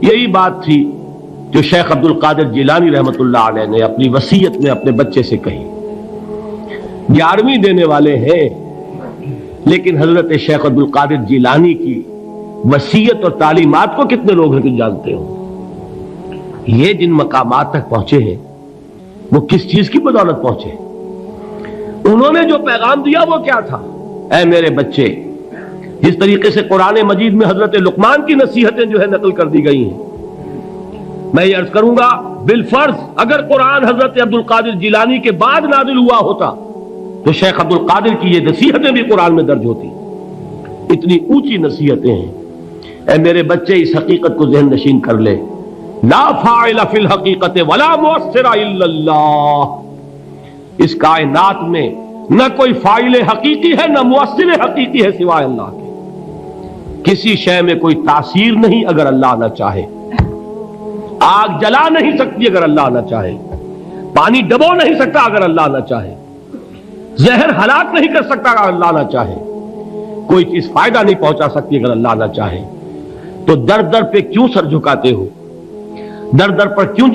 یہی بات تھی جو شیخ عبد القادر جیلانی رحمۃ اللہ علیہ نے اپنی وصیت میں اپنے بچے سے کہی. 11ویں دینے والے ہیں، لیکن حضرت شیخ عبد القادر جیلانی کی وصیت اور تعلیمات کو کتنے لوگ ہیں کہ جانتے ہو؟ یہ جن مقامات تک پہنچے ہیں وہ کس چیز کی بدولت پہنچے؟ انہوں نے جو پیغام دیا وہ کیا تھا؟ اے میرے بچے، جس طریقے سے قرآن مجید میں حضرت لقمان کی نصیحتیں جو ہے نقل کر دی گئی ہیں، میں یہ عرض کروں گا بالفرض اگر قرآن حضرت عبد القادر جیلانی کے بعد نازل ہوا ہوتا تو شیخ عبد القادر کی یہ نصیحتیں بھی قرآن میں درج ہوتی. اتنی اونچی نصیحتیں ہیں. اے میرے بچے، اس حقیقت کو ذہن نشین کر لے، لا فاعل فی الحقیقت ولا مؤثر الا اللہ. اس کائنات میں نہ کوئی فاعل حقیقی ہے نہ مؤثر حقیقی ہے سوائے اللہ کے. کسی شے میں کوئی تاثیر نہیں اگر اللہ نہ چاہے. آگ جلا نہیں سکتی اگر اللہ نہ چاہے. پانی ڈبو نہیں سکتا اگر اللہ نہ چاہے. زہر ہلاک نہیں کر سکتا اگر اللہ نہ چاہے. کوئی چیز فائدہ نہیں پہنچا سکتی اگر اللہ نہ چاہے. تو در در پہ کیوں سر جھکاتے ہو؟ در در پر کیوں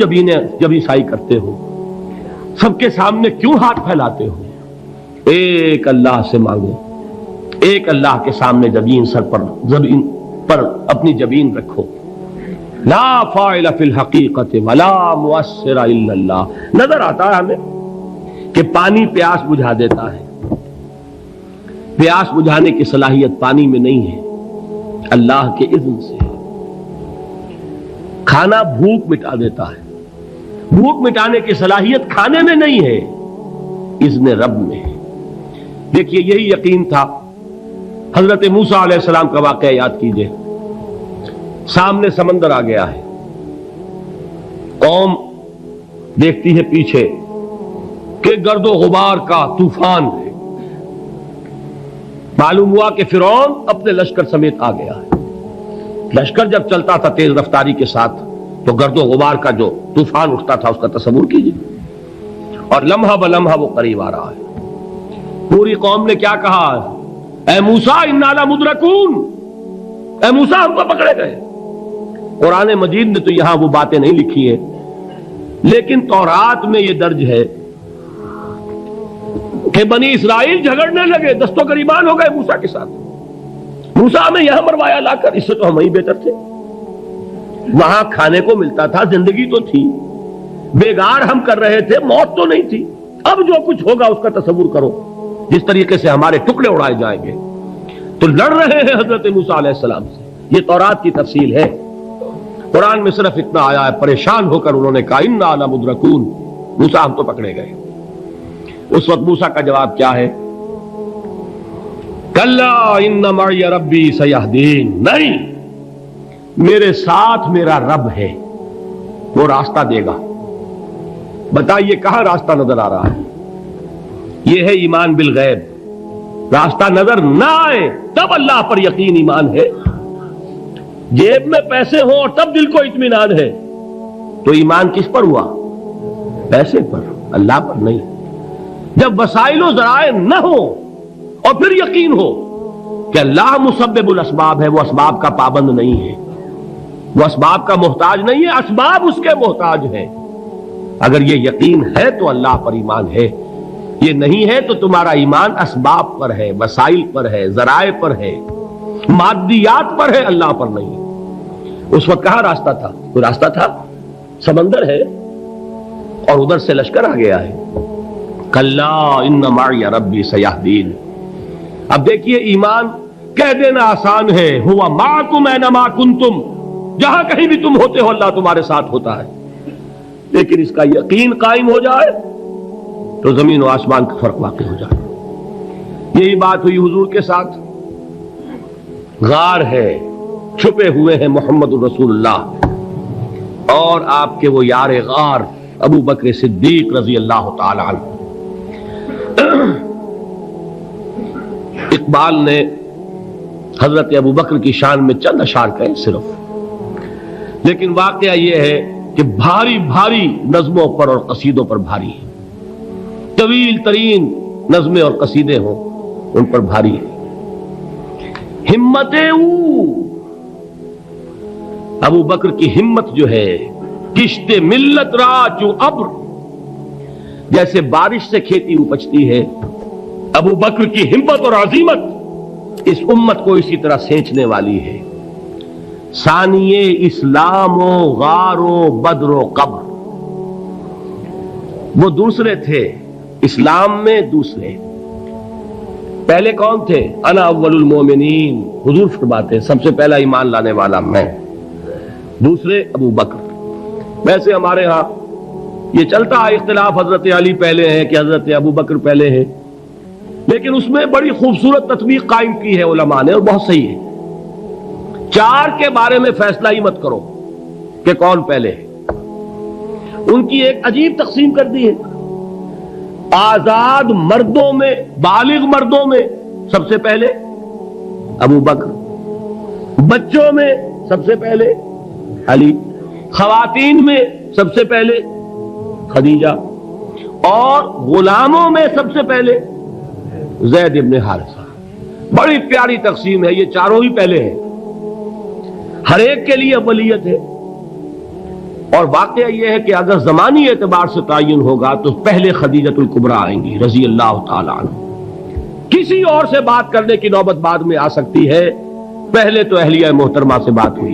جبیں سائی کرتے ہو؟ سب کے سامنے کیوں ہاتھ پھیلاتے ہو؟ ایک اللہ سے مانگو، ایک اللہ کے سامنے زبین پر اپنی جبین رکھو. لا فاعل فی الحقیقت ولا مؤثر الا اللہ. نظر آتا ہے ہمیں کہ پانی پیاس بجھا دیتا ہے. پیاس بجھانے کی صلاحیت پانی میں نہیں ہے، اللہ کے اذن سے. کھانا بھوک مٹا دیتا ہے، بھوک مٹانے کی صلاحیت کھانے میں نہیں ہے، اذن رب میں ہے. دیکھیے یہی یقین تھا. حضرت موسیٰ علیہ السلام کا واقعہ یاد کیجئے. سامنے سمندر آ گیا ہے، قوم دیکھتی ہے پیچھے کہ گرد و غبار کا طوفان ہے. معلوم ہوا کہ فرعون اپنے لشکر سمیت آ گیا ہے. لشکر جب چلتا تھا تیز رفتاری کے ساتھ تو گرد و غبار کا جو طوفان اٹھتا تھا اس کا تصور کیجیے. اور لمحہ بلمحہ وہ قریب آ رہا ہے. پوری قوم نے کیا کہا؟ اے موسیٰ انا لمدرکون، اے موسیٰ ہم کو پکڑے گئے. قرآن مجید نے تو یہاں وہ باتیں نہیں لکھی ہیں، لیکن تورات میں یہ درج ہے کہ بنی اسرائیل جھگڑنے لگے، دست و گریبان ہو گئے موسیٰ کے ساتھ. موسیٰ ہمیں یہاں مروایا لا کر، اس سے تو ہم ہی بہتر تھے. وہاں کھانے کو ملتا تھا، زندگی تو تھی، بیگار ہم کر رہے تھے، موت تو نہیں تھی. اب جو کچھ ہوگا اس کا تصور کرو، جس طریقے سے ہمارے ٹکڑے اڑائے جائیں گے. تو لڑ رہے ہیں حضرت موسیٰ علیہ السلام سے. یہ تورات کی تفصیل ہے. قرآن میں صرف اتنا آیا ہے، پریشان ہو کر انہوں نے کہا انا لمدرکون، موسیٰ ہم تو پکڑے گئے. اس وقت موسیٰ کا جواب کیا ہے؟ کلا ان معی ربی سیہدین. نہیں، میرے ساتھ میرا رب ہے، وہ راستہ دے گا. بتائیے کہاں راستہ نظر آ رہا ہے؟ یہ ہے ایمان بالغیب. راستہ نظر نہ آئے تب اللہ پر یقین ایمان ہے. جیب میں پیسے ہوں اور تب دل کو اطمینان ہے تو ایمان کس پر ہوا؟ پیسے پر، اللہ پر نہیں. جب وسائل و ذرائع نہ ہو اور پھر یقین ہو کہ اللہ مسبب الاسباب ہے، وہ اسباب کا پابند نہیں ہے، وہ اسباب کا محتاج نہیں ہے، اسباب اس کے محتاج ہیں. اگر یہ یقین ہے تو اللہ پر ایمان ہے. یہ نہیں ہے تو تمہارا ایمان اسباب پر ہے، وسائل پر ہے، ذرائع پر ہے، مادیات پر ہے، اللہ پر نہیں. اس وقت کہاں راستہ تھا؟ کوئی راستہ تھا؟ سمندر ہے اور ادھر سے لشکر آ گیا ہے. کلا ان معی ربی سیہدین. اب دیکھیے ایمان کہہ دینا آسان ہے، ہوا معکم اینما کنتم، جہاں کہیں بھی تم ہوتے ہو اللہ تمہارے ساتھ ہوتا ہے. لیکن اس کا یقین قائم ہو جائے تو زمین و آسمان کا فرق واقع ہو جائے. یہی بات ہوئی حضور کے ساتھ. غار ہے، چھپے ہوئے ہیں محمد الرسول اللہ اور آپ کے وہ یار غار ابو بکر صدیق رضی اللہ تعالی عنہ. اقبال نے حضرت ابو بکر کی شان میں چند اشعار کہے صرف، لیکن واقعہ یہ ہے کہ بھاری بھاری نظموں پر اور قصیدوں پر بھاری ہے. طویل ترین نظمیں اور قصیدے ہوں ان پر بھاری ہے. ہمت او ابو بکر کی ہمت جو ہے کشت ملت را چو ابر، جیسے بارش سے کھیتی اپجتی ہے، ابو بکر کی ہمت اور عزیمت اس امت کو اسی طرح سینچنے والی ہے۔ ثانیے اسلام و غار و بدر و قبر، وہ دوسرے تھے اسلام میں، دوسرے پہلے کون تھے؟ انا اول المومنین، حضور فرماتے ہیں سب سے پہلا ایمان لانے والا میں، دوسرے ابو بکر۔ ویسے ہمارے ہاں یہ چلتا ہے اختلاف، حضرت علی پہلے ہیں کہ حضرت ابو بکر پہلے ہیں، لیکن اس میں بڑی خوبصورت تطبیق قائم کی ہے علماء نے، اور بہت صحیح ہے۔ چار کے بارے میں فیصلہ ہی مت کرو کہ کون پہلے ہے، ان کی ایک عجیب تقسیم کر دی ہے۔ آزاد مردوں میں، بالغ مردوں میں سب سے پہلے ابو بکر، بچوں میں سب سے پہلے علی، خواتین میں سب سے پہلے خدیجہ، اور غلاموں میں سب سے پہلے زید ابن حارثہ۔ بڑی پیاری تقسیم ہے، یہ چاروں ہی پہلے ہیں، ہر ایک کے لیے اولیت ہے۔ اور واقعہ یہ ہے کہ اگر زمانی اعتبار سے تعین ہوگا تو پہلے خدیجۃ الکبریٰ آئیں گی رضی اللہ تعالی عنہ، کسی اور سے بات کرنے کی نوبت بعد میں آ سکتی ہے، پہلے تو اہلیہ محترمہ سے بات ہوئی،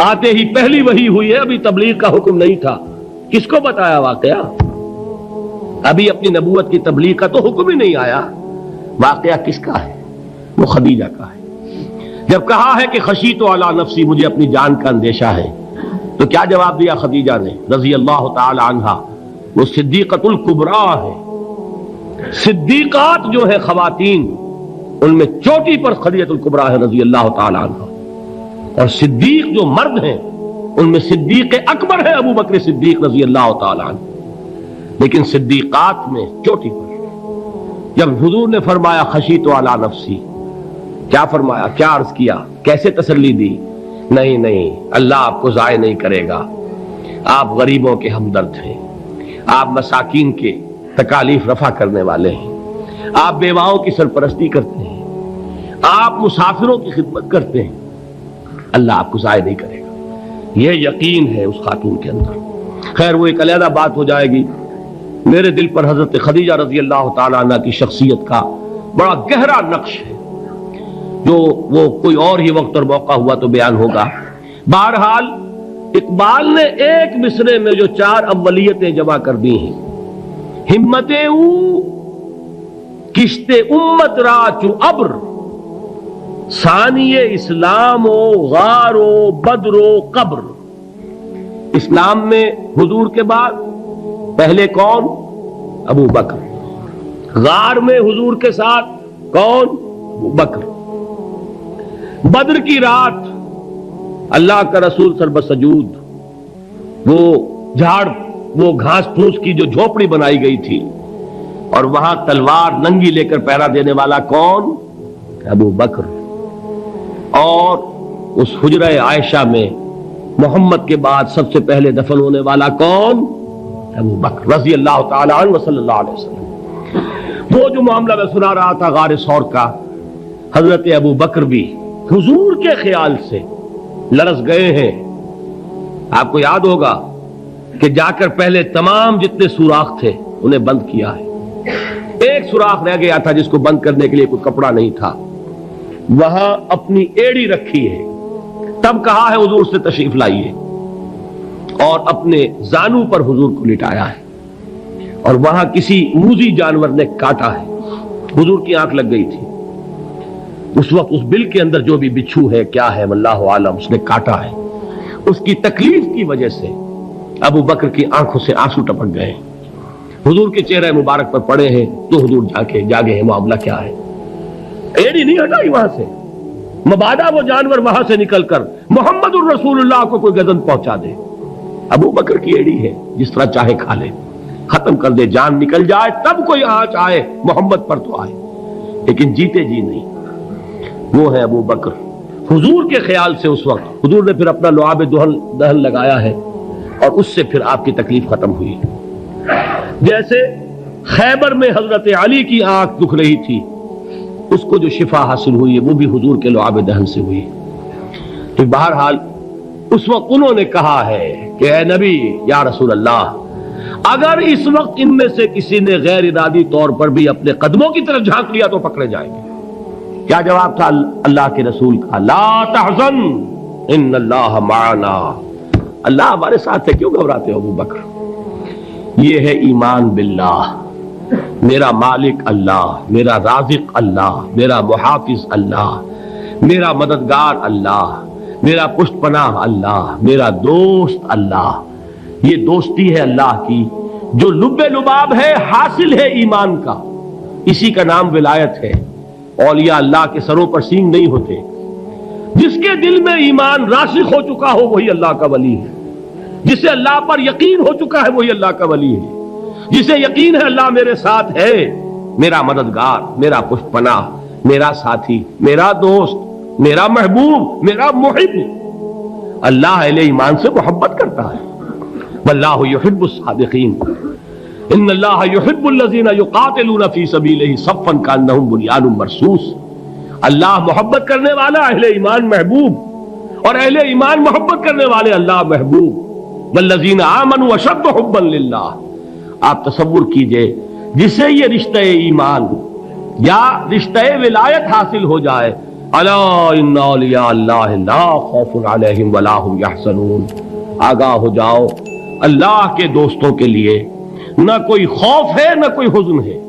آتے ہی پہلی وحی ہوئی ہے، ابھی تبلیغ کا حکم نہیں تھا۔ کس کو بتایا واقعہ؟ ابھی اپنی نبوت کی تبلیغ کا تو حکم ہی نہیں آیا۔ واقعہ کس کا ہے؟ وہ خدیجہ کا ہے۔ جب کہا ہے کہ خشیت علی نفسی، مجھے اپنی جان کا اندیشہ ہے، تو کیا جواب دیا خدیجہ نے رضی اللہ تعالی عنہا؟ وہ صدیقۃ الکبریٰ ہے۔ صدیقات جو ہے خواتین، ان میں چوٹی پر خدیجۃ الکبریٰ ہے رضی اللہ تعالی عنہا، اور صدیق جو مرد ہیں ان میں صدیق اکبر ہے ابو بکر صدیق رضی اللہ تعالی عنہ، لیکن صدیقات میں چوٹی پر۔ جب حضور نے فرمایا خشیت علی نفسی، کیا فرمایا، کیا عرض کیا، کیسے تسلی دی؟ نہیں نہیں، اللہ آپ کو ضائع نہیں کرے گا، آپ غریبوں کے ہمدرد ہیں، آپ مساکین کے تکالیف رفع کرنے والے ہیں، آپ بیواؤں کی سرپرستی کرتے ہیں، آپ مسافروں کی خدمت کرتے ہیں، اللہ آپ کو ضائع نہیں کرے گا۔ یہ یقین ہے اس خاتون کے اندر۔ خیر وہ ایک علیحدہ بات ہو جائے گی۔ میرے دل پر حضرت خدیجہ رضی اللہ تعالی عنہ کی شخصیت کا بڑا گہرا نقش ہے، جو وہ کوئی اور ہی وقت اور موقع ہوا تو بیان ہوگا۔ بہرحال اقبال نے ایک مصرے میں جو چار اولیتیں جمع کر دی ہیں، ہمت او کشت امت را چو ابر، ثانی اسلام و غار و بدر و قبر۔ اسلام میں حضور کے بعد پہلے کون؟ ابو بکر۔ غار میں حضور کے ساتھ کون؟ ابو بکر۔ بدر کی رات اللہ کا رسول سربسجود، وہ جھاڑ، وہ گھاس پھوس کی جو جھوپڑی بنائی گئی تھی، اور وہاں تلوار ننگی لے کر پہرا دینے والا کون؟ ابو بکر۔ اور اس حجرہ عائشہ میں محمد کے بعد سب سے پہلے دفن ہونے والا کون؟ ابو بکر رضی اللہ تعالی عنہ صلی اللہ علیہ وسلم۔ وہ جو معاملہ میں سنا رہا تھا غار ثور کا، حضرت ابو بکر بھی حضور کے خیال سے لرز گئے ہیں۔ آپ کو یاد ہوگا کہ جا کر پہلے تمام جتنے سوراخ تھے انہیں بند کیا ہے، ایک سوراخ رہ گیا تھا جس کو بند کرنے کے لیے کوئی کپڑا نہیں تھا، وہاں اپنی ایڑی رکھی ہے، تب کہا ہے حضور سے تشریف لائیے، اور اپنے زانو پر حضور کو لٹایا ہے، اور وہاں کسی موذی جانور نے کاٹا ہے، حضور کی آنکھ لگ گئی تھی، اس وقت اس بل کے اندر جو بھی بچھو ہے کیا ہے واللہ عالم، اس نے کاٹا ہے، اس کی تکلیف کی وجہ سے ابو بکر کی آنکھوں سے آنسو ٹپک گئے، حضور کے چہرے مبارک پر پڑے ہیں، تو حضور جاگے ہیں، معاملہ کیا ہے؟ ایڑی نہیں ہٹائی وہاں سے، مبادا وہ جانور وہاں سے نکل کر محمد الرسول اللہ کو کوئی گزن پہنچا دے، ابو بکر کی ایڑی ہے، جس طرح چاہے کھا لے، ختم کر دے، جان نکل جائے تب کوئی آنچ آئے، محمد پر تو آئے، لیکن جیتے جی نہیں۔ وہ ہے ابو بکر۔ حضور کے خیال سے اس وقت حضور نے پھر اپنا لعاب دہن لگایا ہے، اور اس سے پھر آپ کی تکلیف ختم ہوئی۔ جیسے خیبر میں حضرت علی کی آنکھ دکھ رہی تھی، اس کو جو شفا حاصل ہوئی ہے وہ بھی حضور کے لعاب دہن سے ہوئی۔ تو بہرحال اس وقت انہوں نے کہا ہے کہ اے نبی یا رسول اللہ، اگر اس وقت ان میں سے کسی نے غیر ارادی طور پر بھی اپنے قدموں کی طرف جھانک لیا تو پکڑے جائیں گے۔ کیا جواب تھا اللہ کے رسول کا؟ لا تحزن ان اللہ معنا، اللہ ہمارے ساتھ ہے، کیوں گھبراتے ہو ابو بکر؟ یہ ہے ایمان باللہ، میرا مالک اللہ، میرا رازق اللہ، میرا محافظ اللہ، میرا مددگار اللہ، میرا پشت پناہ اللہ، میرا دوست اللہ۔ یہ دوستی ہے اللہ کی جو لب لباب ہے، حاصل ہے ایمان کا، اسی کا نام ولایت ہے۔ اولیاء اللہ کے سروں پر سینگ نہیں ہوتے، جس کے دل میں ایمان راسخ ہو چکا ہو وہی اللہ کا ولی ہے، جسے اللہ پر یقین ہو چکا ہے وہی اللہ کا ولی ہے، جسے یقین ہے اللہ میرے ساتھ ہے، میرا مددگار، میرا پشت پناہ، میرا ساتھی، میرا دوست، میرا محبوب، میرا محب۔ اللہ اہل ایمان سے محبت کرتا ہے۔ واللہ یحب الصادقین، ان اللہ یحب الذین یقاتلون فی سبیلہ صفا کانہم بنیان مرصوص۔ اللہ محبت کرنے والا، اہل ایمان محبوب، اور اہل ایمان محبت کرنے والے اللہ محبوب۔ والذین آمنوا اشد حبا للہ۔ آپ تصور کیجئے جسے یہ رشتہ ایمان یا رشتہ ولایت حاصل ہو جائے، الا ان اولیاء اللہ لا خوف علیہم ولا هم یحزنون، آگاہ ہو جاؤ، اللہ کے دوستوں کے لیے نہ کوئی خوف ہے نہ کوئی حزن ہے۔